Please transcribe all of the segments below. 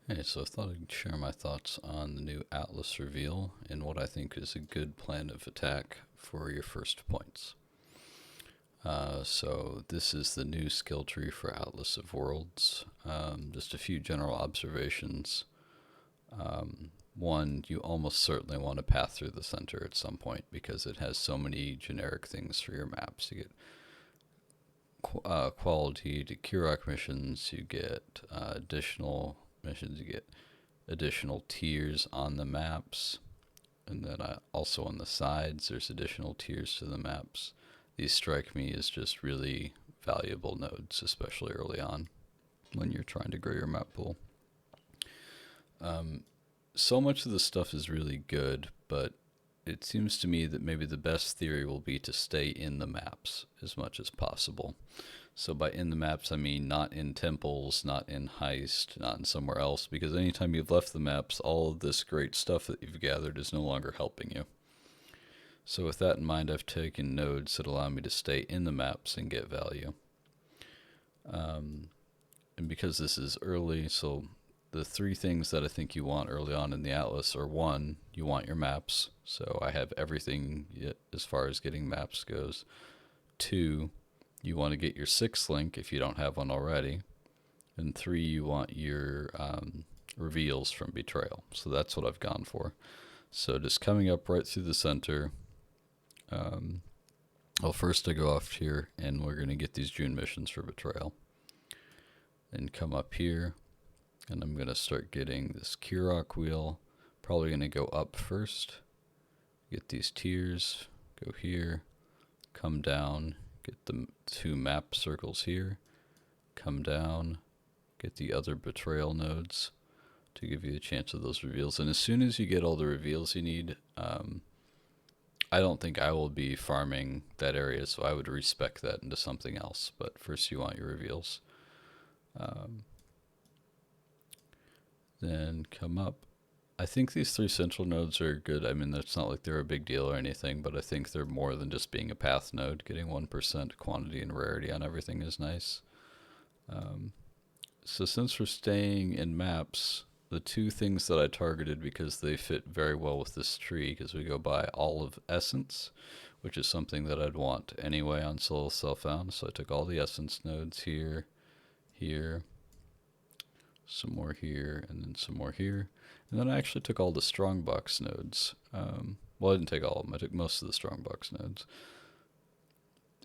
Hey, so I thought I'd share my thoughts on the new Atlas reveal and what I think is a good plan of attack for your first points. So this is the new skill tree for Atlas of Worlds. Just a few general observations. One, you almost certainly want to path through the center at some point because it has so many generic things for your maps. You get quality to Kurok missions, you get additional missions, you get additional tiers on the maps, and then also on the sides there's additional tiers to the maps. These strike me as just really valuable nodes, especially early on when you're trying to grow your map pool. So much of the stuff is really good, but it seems to me that maybe the best theory will be to stay in the maps as much as possible. So by in the maps, I mean not in temples, not in heist, not in somewhere else, because anytime you've left the maps, all of this great stuff that you've gathered is no longer helping you. So with that in mind, I've taken nodes that allow me to stay in the maps and get value. And because this is early, so the three things that I think you want early on in the Atlas are: one, you want your maps. So I have everything as far as getting maps goes. Two, you want to get your sixth link if you don't have one already. And three, you want your reveals from Betrayal. So that's what I've gone for. So just coming up right through the center. Well, first I go off here, and we're going to get these June missions for Betrayal. Then come up here, and I'm going to start getting this Kurok wheel. Probably going to go up first. Get these tiers. Go here. Come down. Get the two map circles here. Come down. Get the other Betrayal nodes to give you a chance of those reveals. And as soon as you get all the reveals you need, I don't think I will be farming that area, so I would respec that into something else. But first, you want your reveals. Then come up. I think these three central nodes are good. I mean, it's not like they're a big deal or anything, but I think they're more than just being a path node. Getting 1% quantity and rarity on everything is nice. So since we're staying in maps, the two things that I targeted because they fit very well with this tree, because we go by all of Essence, which is something that I'd want anyway on Soul Self-Found. So I took all the Essence nodes here, here, some more here, and then some more here. And then I actually took all the Strongbox nodes. Well, I didn't take all of them. I took most of the Strongbox nodes.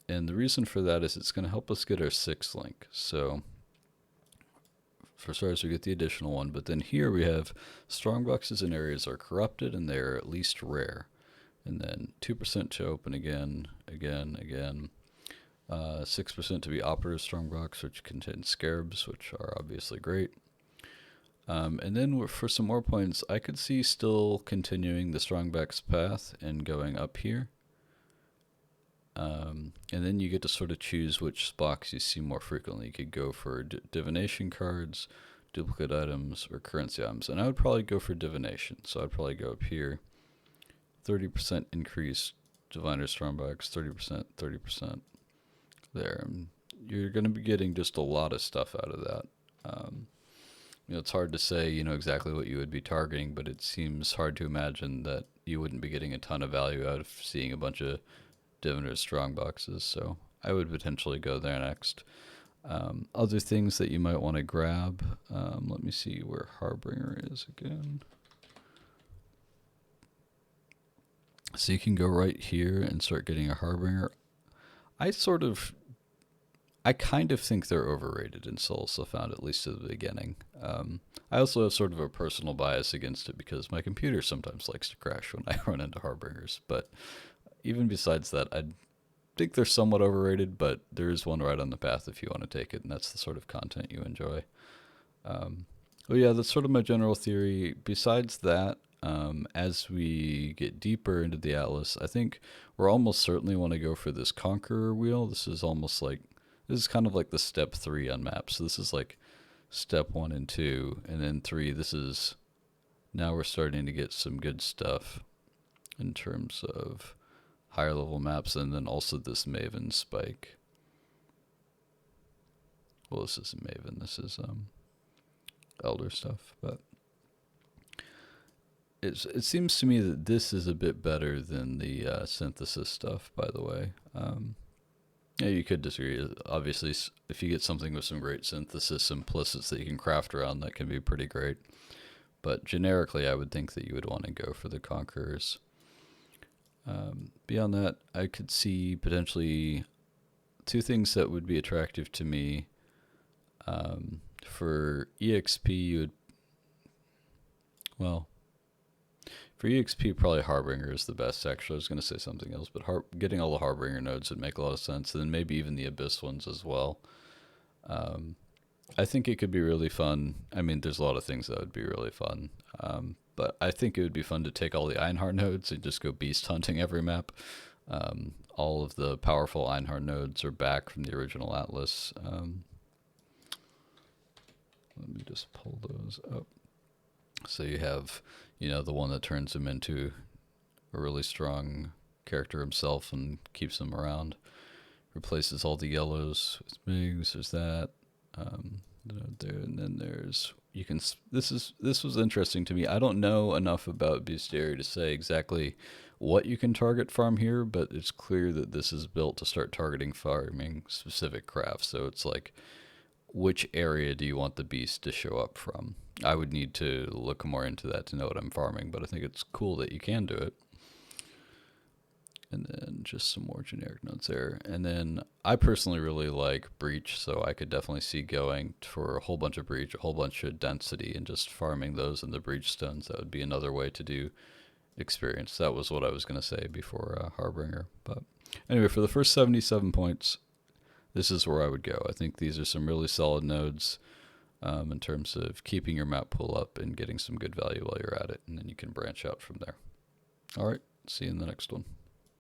And the reason for that is it's going to help us get our sixth link. So for starters, we get the additional one, but then here we have Strongboxes in areas are corrupted and they're at least rare. And then 2% to open again, again. 6% to be Operative Strongbox, which contains Scarabs, which are obviously great. And then for some more points, I could see still continuing the Strongbox path and going up here. And then you get to sort of choose which box you see more frequently. You could go for divination cards, duplicate items, or currency items. And I would probably go for divination. So I'd probably go up here. 30% increase Diviner Strongbox, 30%, 30% there. You're going to be getting just a lot of stuff out of that. It's hard to say, exactly what you would be targeting, but it seems hard to imagine that you wouldn't be getting a ton of value out of seeing a bunch of Diviner strong boxes, so I would potentially go there next. Other things that you might want to grab, let me see where Harbinger is again. So you can go right here and start getting a Harbinger. I kind of think they're overrated in Soul Self-Found, at least at the beginning. I also have sort of a personal bias against it because my computer sometimes likes to crash when I run into Harbingers, but even besides that, I think they're somewhat overrated, but there is one right on the path if you want to take it, and that's the sort of content you enjoy. Yeah, that's sort of my general theory. Besides that, as we get deeper into the Atlas, I think we're almost certainly want to go for this Conqueror wheel. This is kind of like the step 3 on maps. So this is like step 1 and 2, and then 3, now we're starting to get some good stuff in terms of higher level maps, and then also this Maven spike. Well, this isn't Maven, this is Elder stuff, but it seems to me that this is a bit better than the synthesis stuff. By the way, yeah, you could disagree. Obviously, if you get something with some great synthesis implicits that you can craft around, that can be pretty great. But generically, I would think that you would want to go for the Conquerors. Beyond that, I could see potentially two things that would be attractive to me. For EXP, you would, well, for EXP, probably Harbinger is the best. Actually, I was going to say something else, but getting all the Harbinger nodes would make a lot of sense, and then maybe even the Abyss ones as well. I think it could be really fun. I mean, there's a lot of things that would be really fun, but I think it would be fun to take all the Einhar nodes and just go beast hunting every map. All of the powerful Einhar nodes are back from the original Atlas. Let me just pull those up. So you have, the one that turns him into a really strong character himself and keeps him around. Replaces all the yellows with bigs. There's that. There, and then there's this was interesting to me. I don't know enough about Bestiary to say exactly what you can target farm here, but it's clear that this is built to start targeting farming specific crafts. So it's like, which area do you want the beast to show up from? I would need to look more into that to know what I'm farming, but I think it's cool that you can do it. And then just some more generic notes there. And then I personally really like Breach, so I could definitely see going for a whole bunch of Breach, a whole bunch of density, and just farming those in the Breach stones. That would be another way to do experience. That was what I was going to say before Harbinger. But anyway, for the first 77 points, this is where I would go. I think these are some really solid nodes in terms of keeping your map pool up and getting some good value while you're at it, and then you can branch out from there. All right, see you in the next one.